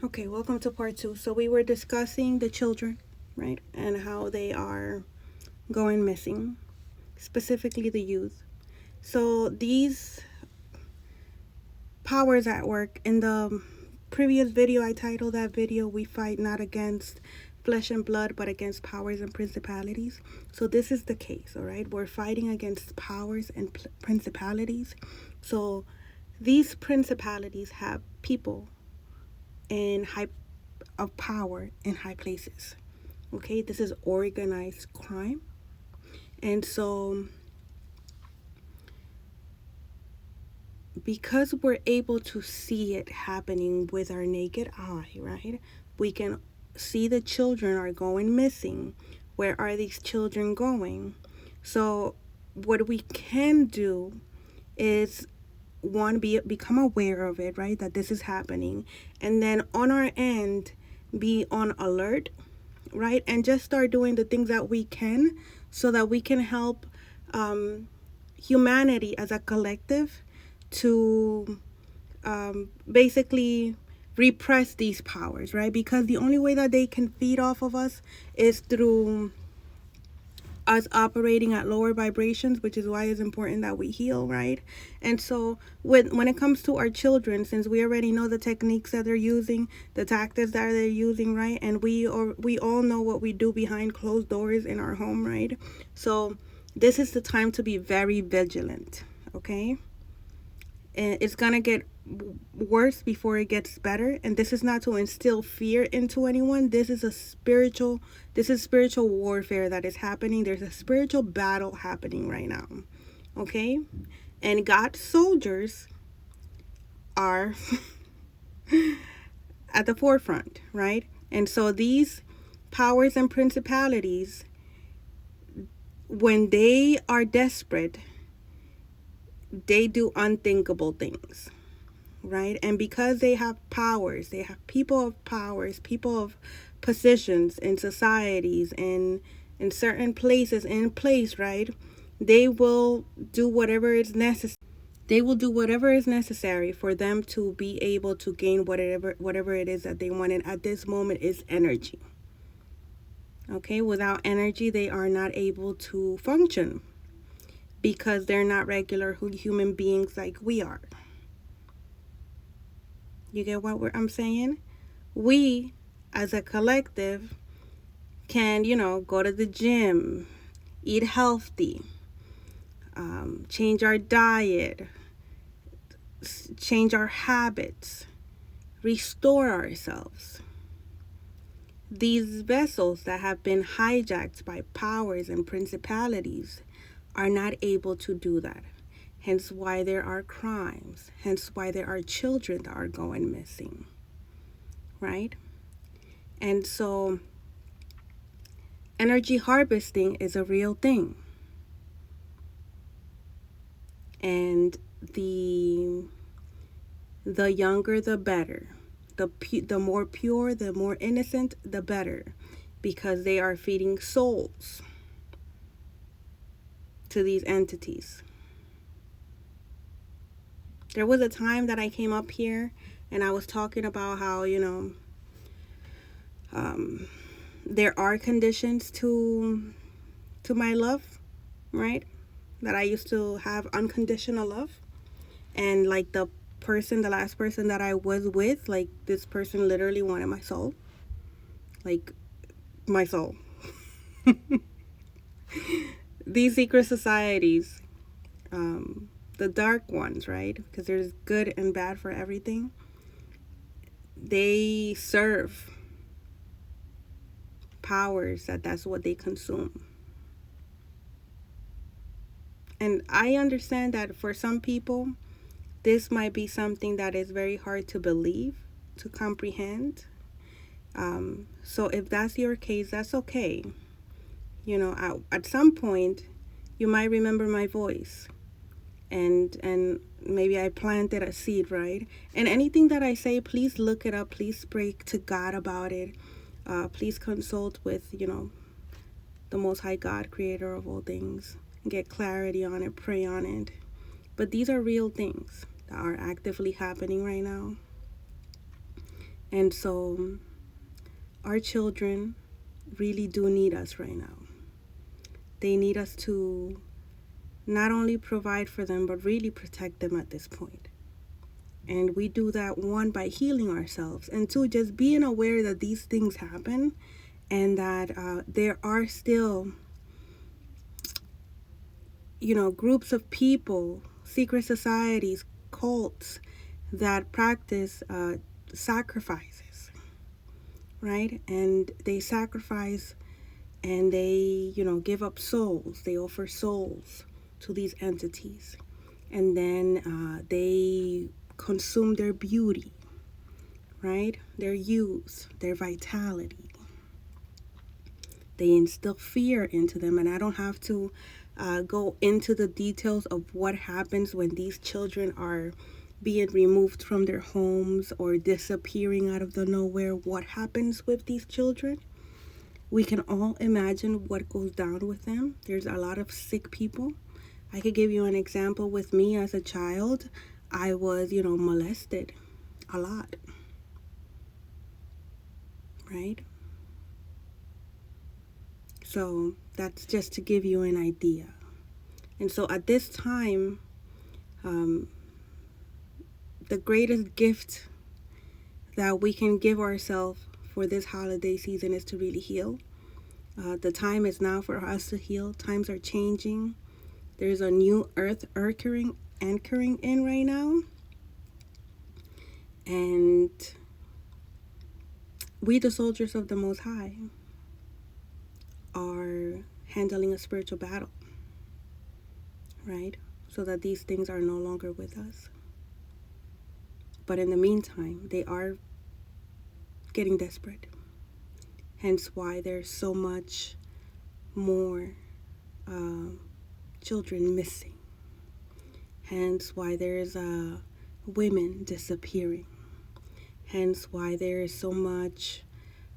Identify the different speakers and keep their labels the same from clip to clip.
Speaker 1: Okay, welcome to part two. So we were discussing the children, right, and how they are going missing, specifically the youth. So these powers at work in the previous video, I titled that video, "We Fight Not Against Flesh and Blood, but Against Powers and Principalities." So this is the case, all right? We're fighting against powers and principalities. So these principalities have people in high of power in high places. Okay, this is organized crime. And so, because we're able to see it happening with our naked eye, right? We can see the children are going missing. Where are these children going? So, what we can do is one, become aware of it, right? That this is happening. And then on our end, be on alert, right? And just start doing the things that we can so that we can help humanity as a collective to basically repress these powers, right? Because the only way that they can feed off of us is through us operating at lower vibrations, which is why it's important that we heal, right? And so when it comes to our children, since we already know the techniques that they're using, the tactics that they're using, right? And we all know what we do behind closed doors in our home, right? So this is the time to be very vigilant, okay? And it's gonna get worse before it gets better. And this is not to instill fear into anyone. This is spiritual warfare that is happening. There's a spiritual battle happening right now, okay? And God's soldiers are at the forefront, right? And so these powers and principalities, when they are desperate, they do unthinkable things, right? And because they have powers, they have people of powers, people of positions in societies and in certain places in place, right? They will do whatever is necessary. They will do whatever is necessary for them to be able to gain whatever it is that they want. And at this moment is energy. Okay, without energy, they are not able to function because they're not regular human beings like we are. You get what I'm saying? We, as a collective, can, go to the gym, eat healthy, change our diet, change our habits, restore ourselves. These vessels that have been hijacked by powers and principalities are not able to do that. Hence why there are crimes. Hence why there are children that are going missing. Right? And so energy harvesting is a real thing. And the younger the better. The more pure, the more innocent, the better, because they are feeding souls to these entities. There was a time that I came up here and I was talking about how, there are conditions to my love, right? That I used to have unconditional love. And like the last person that I was with, like this person literally wanted my soul. Like my soul. These secret societies, the dark ones, right? Because there's good and bad for everything. They serve powers that's what they consume. And I understand that for some people, this might be something that is very hard to believe, to comprehend. So if that's your case, that's okay. At some point, you might remember my voice, and maybe I planted a seed, right? And anything that I say, please look it up. Please pray to God about it. Please consult with, the Most High God, creator of all things. Get clarity on it, pray on it. But these are real things that are actively happening right now. And so our children really do need us right now. They need us to not only provide for them, but really protect them at this point. And we do that, one, by healing ourselves, and two, just being aware that these things happen, and that there are still, groups of people, secret societies, cults that practice sacrifices, right? And they sacrifice and they, give up souls. They offer souls to these entities. And then they consume their beauty, right? Their youth, their vitality. They instill fear into them. And I don't have to go into the details of what happens when these children are being removed from their homes or disappearing out of the nowhere. What happens with these children? We can all imagine what goes down with them. There's a lot of sick people. I could give you an example with me as a child. I was, molested a lot, right? So that's just to give you an idea. And so at this time, the greatest gift that we can give ourselves for this holiday season is to really heal. The time is now for us to heal. Times are changing. There's a new earth anchoring in right now. And we, the soldiers of the Most High, are handling a spiritual battle, right? So that these things are no longer with us. But in the meantime, they are getting desperate. Hence why there's so much more children missing. Hence why there's women disappearing. Hence why there is so much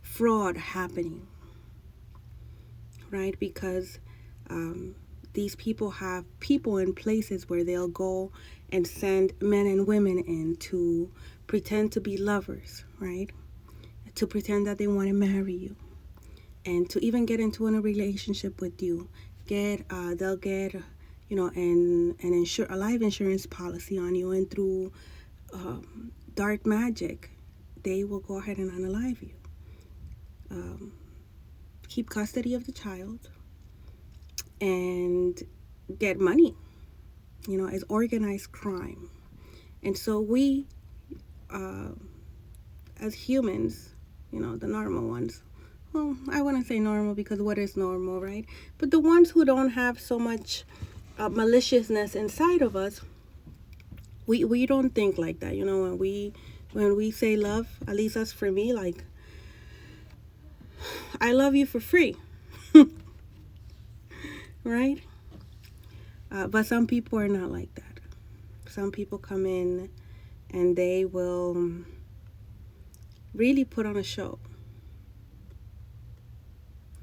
Speaker 1: fraud happening, right? Because these people have people in places where they'll go and send men and women in to pretend to be lovers, right? To pretend that they want to marry you, and to even get into a relationship with you. They'll get a life insurance policy on you, and through dark magic, they will go ahead and unalive you. Keep custody of the child and get money. It's organized crime. And so we, as humans, the normal ones, well, I wouldn't say normal, because what is normal, right? But the ones who don't have so much maliciousness inside of us, we don't think like that. When we say love, at least that's for me, like, I love you for free. Right? But some people are not like that. Some people come in and they will really put on a show.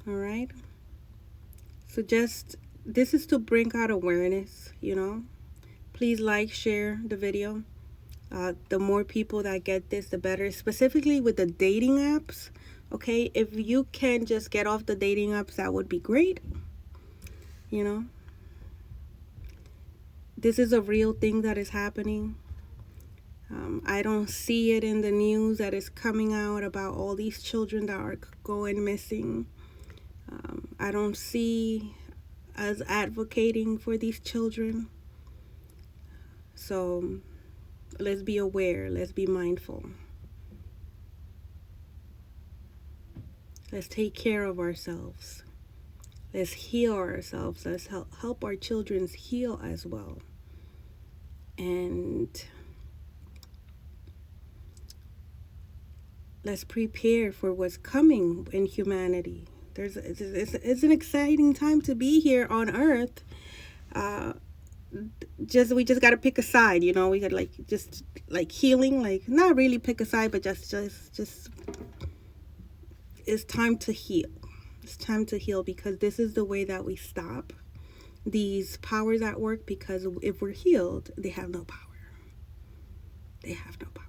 Speaker 1: All right? So this is to bring out awareness, Please like, share the video. The more people that get this, the better. Specifically with the dating apps, okay? If you can just get off the dating apps, that would be great. This is a real thing that is happening. I don't see it in the news that is coming out about all these children that are going missing. I don't see us advocating for these children. So let's be aware. Let's be mindful. Let's take care of ourselves. Let's heal ourselves. Let's help our children heal as well. And let's prepare for what's coming in humanity. It's an exciting time to be here on Earth. We just got to pick a side, we got just healing, not really pick a side, but just it's time to heal. It's time to heal, because this is the way that we stop these powers at work. Because if we're healed, they have no power. They have no power.